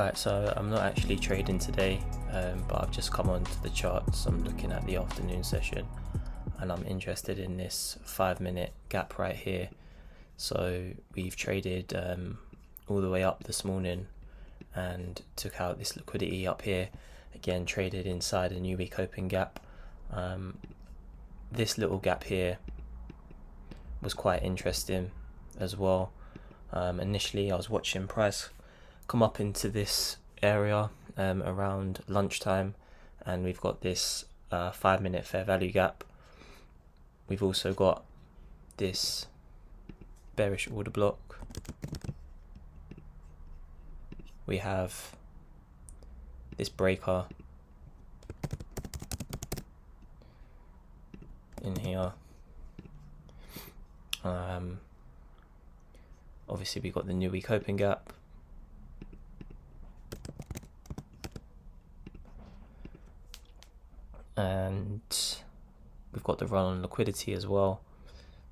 Right, so I'm not actually trading today, but I've just come onto the charts. I'm looking at the afternoon session and I'm interested in this 5-minute gap right here. So we've traded all the way up this morning and took out this liquidity up here. Again, traded inside a new week open gap. This little gap here was quite interesting as well. Initially I was watching price come up into this area around lunchtime, and we've got this 5-minute fair value gap. We've also got this bearish order block. We have this breaker in here. Obviously we got the new week open gap. And we've got the run on liquidity as well.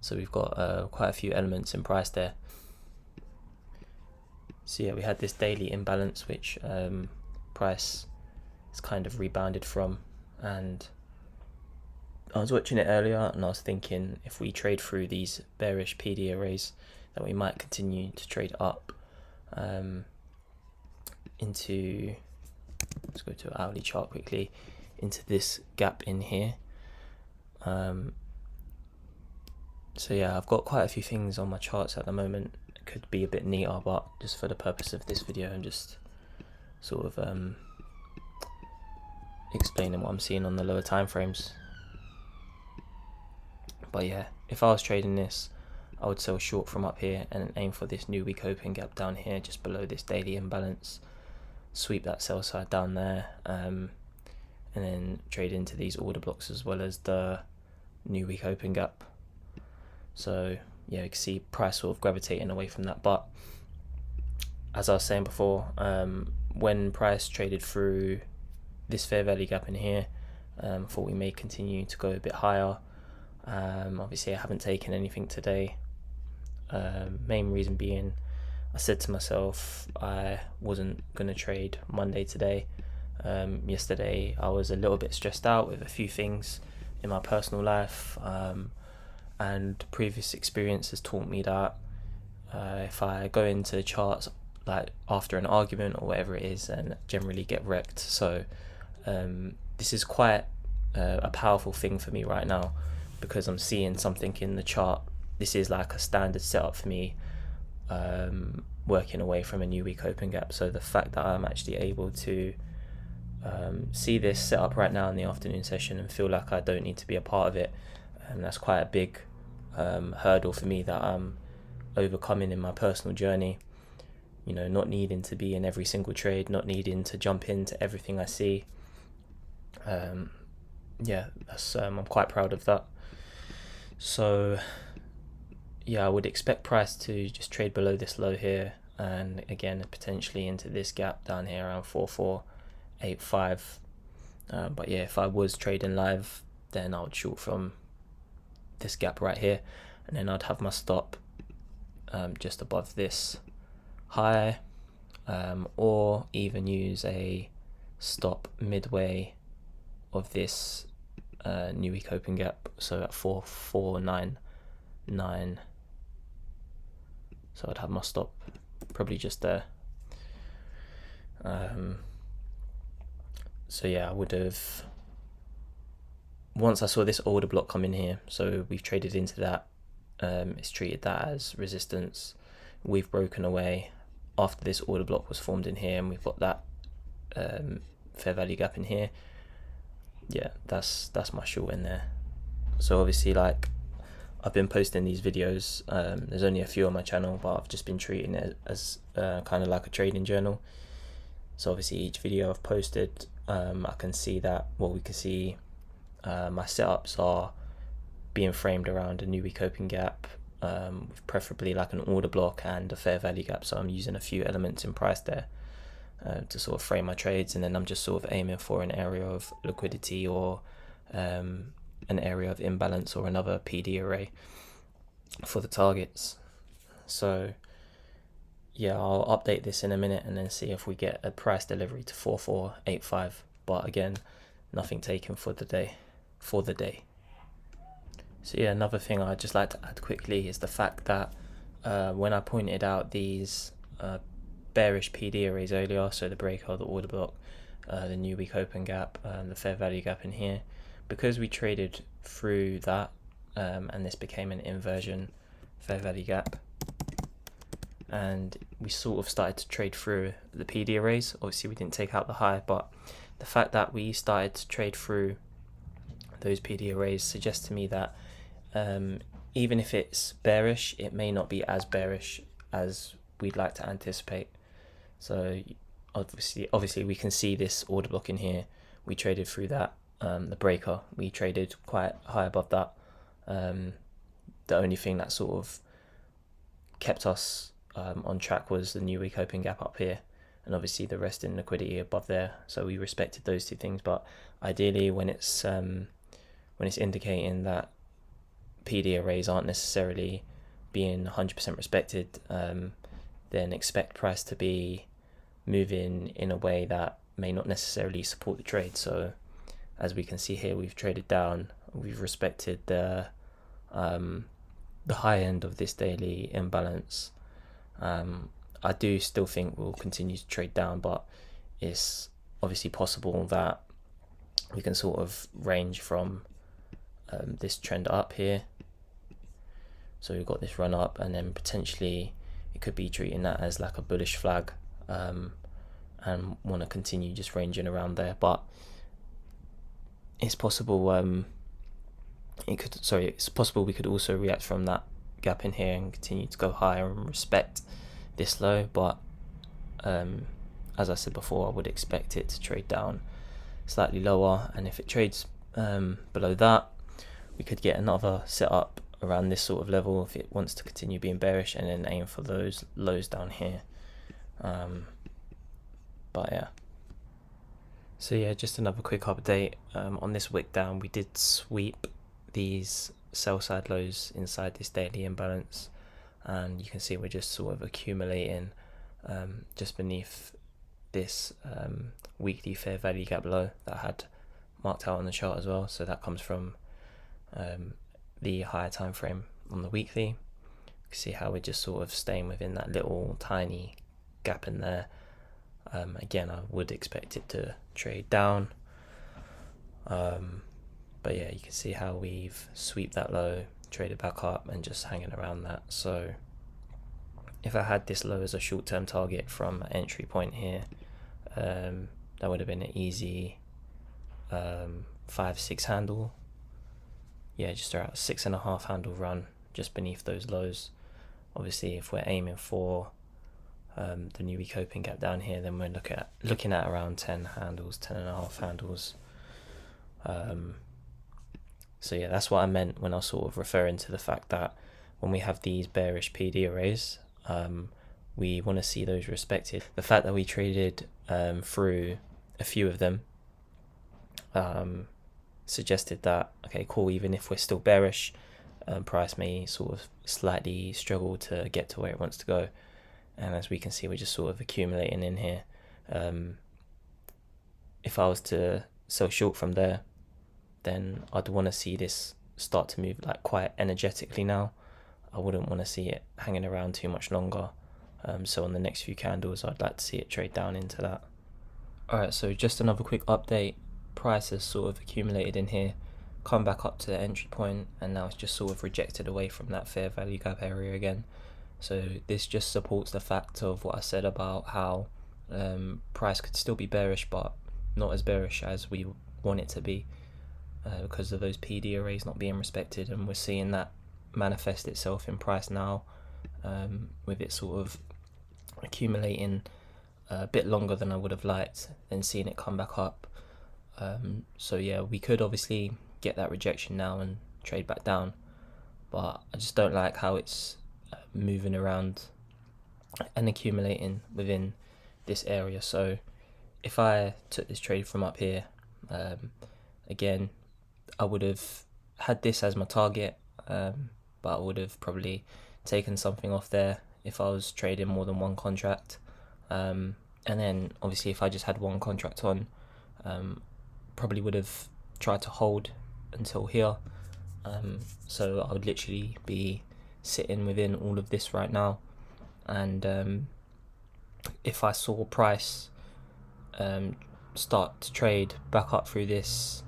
So we've got quite a few elements in price there. So yeah, we had this daily imbalance which price is kind of rebounded from, and I was watching it earlier and I was thinking if we trade through these bearish PD arrays that we might continue to trade up into, let's go to an hourly chart quickly, into this gap in here. So yeah, I've got quite a few things on my charts at the moment. It could be a bit neater, but just for the purpose of this video, I'm just sort of explaining what I'm seeing on the lower time frames. But yeah, if I was trading this, I would sell short from up here and aim for this new week open gap down here just below this daily imbalance, sweep that sell side down there, and then trade into these order blocks as well as the new week open gap. So yeah, you can see price sort of gravitating away from that. But as I was saying before, when price traded through this fair value gap in here, I thought we may continue to go a bit higher. Obviously I haven't taken anything today. Main reason being, I said to myself I wasn't going to trade Monday today. Yesterday I was a little bit stressed out with a few things in my personal life, and previous experience has taught me that if I go into charts like after an argument or whatever it is, and generally get wrecked. So this is quite a powerful thing for me right now, because I'm seeing something in the chart. This is like a standard setup for me, working away from a new week open gap. So the fact that I'm actually able to see this set up right now in the afternoon session and feel like I don't need to be a part of it, and that's quite a big hurdle for me that I'm overcoming in my personal journey. You know, not needing to be in every single trade, not needing to jump into everything I see. Yeah, that's I'm quite proud of that. So yeah, I would expect price to just trade below this low here, and again potentially into this gap down here around 4485. But yeah, if I was trading live, then I would short from this gap right here, and then I'd have my stop just above this high, or even use a stop midway of this new week open gap, so at 4499. So I'd have my stop probably just there. So yeah, I would have, once I saw this order block come in here, so we've traded into that, it's treated that as resistance. We've broken away after this order block was formed in here, and we've got that fair value gap in here. Yeah, that's my short in there. So obviously, like, I've been posting these videos, there's only a few on my channel, but I've just been treating it as kind of like a trading journal. So obviously each video I've posted, I can see that, well, we can see my setups are being framed around a new week open gap, with preferably like an order block and a fair value gap. So I'm using a few elements in price there to sort of frame my trades, and then I'm just sort of aiming for an area of liquidity or an area of imbalance or another PD array for the targets. So yeah, I'll update this in a minute and then see if we get a price delivery to 4485. But again, nothing taken for the day. So yeah, another thing I'd just like to add quickly is the fact that when I pointed out these bearish PD arrays earlier, so the breaker, the order block, the new week open gap, the fair value gap in here, because we traded through that and this became an inversion fair value gap, and we sort of started to trade through the PD arrays. Obviously we didn't take out the high, but the fact that we started to trade through those PD arrays suggests to me that even if it's bearish, it may not be as bearish as we'd like to anticipate. So obviously we can see this order block in here. We traded through that. The breaker, we traded quite high above that. The only thing that sort of kept us on track was the new week open gap up here, and obviously the rest in liquidity above there. So we respected those two things. But ideally, when it's indicating that PD arrays aren't necessarily being 100% respected, then expect price to be moving in a way that may not necessarily support the trade. So as we can see here, we've traded down, we've respected the high end of this daily imbalance. I do still think we'll continue to trade down, but it's obviously possible that we can sort of range from this trend up here. So we've got this run up, and then potentially it could be treating that as like a bullish flag, and want to continue just ranging around there. But it's possible it's possible we could also react from that gap in here and continue to go higher and respect this low. But as I said before, I would expect it to trade down slightly lower, and if it trades below that, we could get another setup around this sort of level if it wants to continue being bearish, and then aim for those lows down here. But yeah, so yeah, just another quick update on this wick down. We did sweep these sell side lows inside this daily imbalance, and you can see we're just sort of accumulating just beneath this weekly fair value gap low that I had marked out on the chart as well. So that comes from the higher time frame on the weekly. You can see how we're just sort of staying within that little tiny gap in there. Again, I would expect it to trade down, but yeah, you can see how we've swept that low, traded back up, and just hanging around that. So if I had this low as a short-term target from entry point here, that would have been an easy 5-6 handle. Yeah, just around 6.5 handle run just beneath those lows. Obviously, if we're aiming for the new week open gap down here, then we're looking at around 10 handles, 10.5 handles. So yeah, that's what I meant when I was sort of referring to the fact that when we have these bearish PD arrays, we want to see those respected. The fact that we traded through a few of them suggested that, okay, cool, even if we're still bearish, price may sort of slightly struggle to get to where it wants to go. And as we can see, we're just sort of accumulating in here. If I was to sell short from there, then I'd want to see this start to move like quite energetically now. I wouldn't want to see it hanging around too much longer. So on the next few candles, I'd like to see it trade down into that. Alright, so just another quick update. Price has sort of accumulated in here, come back up to the entry point, and now it's just sort of rejected away from that fair value gap area again. So this just supports the fact of what I said about how price could still be bearish, but not as bearish as we want it to be, because of those PD arrays not being respected. And we're seeing that manifest itself in price now, with it sort of accumulating a bit longer than I would have liked, then seeing it come back up. So yeah, we could obviously get that rejection now and trade back down, but I just don't like how it's moving around and accumulating within this area. So if I took this trade from up here, again, I would have had this as my target, but I would have probably taken something off there if I was trading more than one contract. And then obviously if I just had one contract on, probably would have tried to hold until here. So I would literally be sitting within all of this right now, and if I saw price start to trade back up through this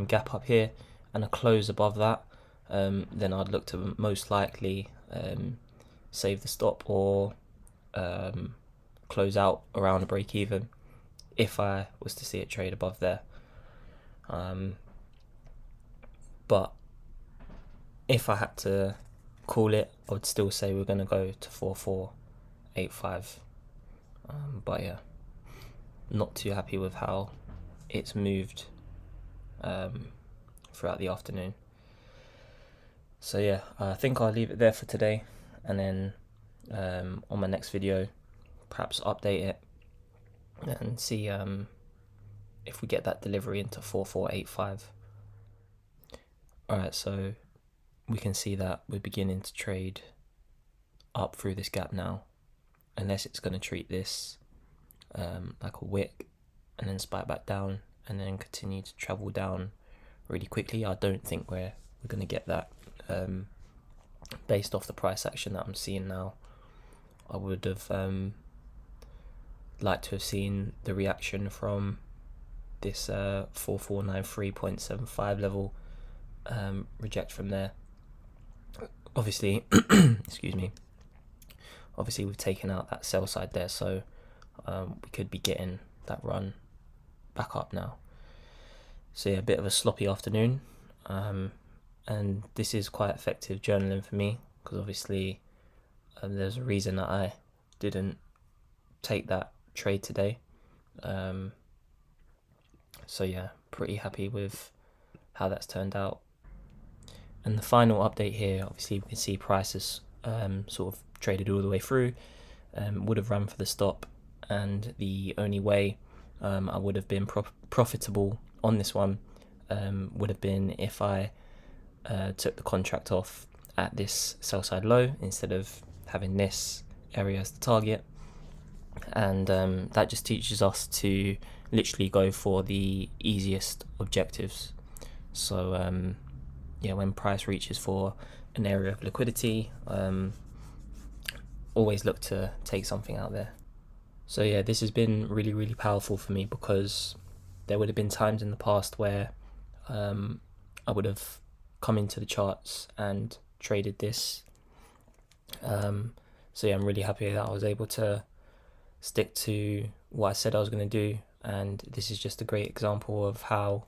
gap up here and a close above that, then I'd look to most likely save the stop or close out around a break even if I was to see it trade above there. But if I had to call it, I would still say we're going to go to 4485. But yeah, not too happy with how it's moved throughout the afternoon. So yeah, I think I'll leave it there for today, and then on my next video perhaps update it and see if we get that delivery into 4485. Alright, so we can see that we're beginning to trade up through this gap now, unless it's going to treat this like a wick and then spike back down and then continue to travel down really quickly. I don't think we're going to get that based off the price action that I'm seeing now. I would have liked to have seen the reaction from this 4493.75 level, reject from there. Obviously excuse me, obviously we've taken out that sell side there, so we could be getting that run back up now. So yeah, a bit of a sloppy afternoon, and this is quite effective journaling for me, because obviously there's a reason that I didn't take that trade today. So yeah, pretty happy with how that's turned out. And the final update here, obviously we can see prices sort of traded all the way through, would have run for the stop, and the only way I would have been profitable on this one would have been if I took the contract off at this sell side low instead of having this area as the target. And that just teaches us to literally go for the easiest objectives. So yeah, when price reaches for an area of liquidity, always look to take something out there. So yeah, this has been really powerful for me, because there would have been times in the past where I would have come into the charts and traded this. So yeah, I'm really happy that I was able to stick to what I said I was going to do, and this is just a great example of how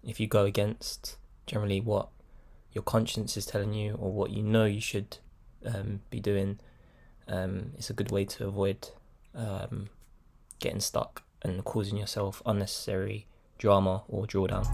if you go against generally what your conscience is telling you or what you know you should be doing, it's a good way to avoid getting stuck and causing yourself unnecessary drama or drawdown.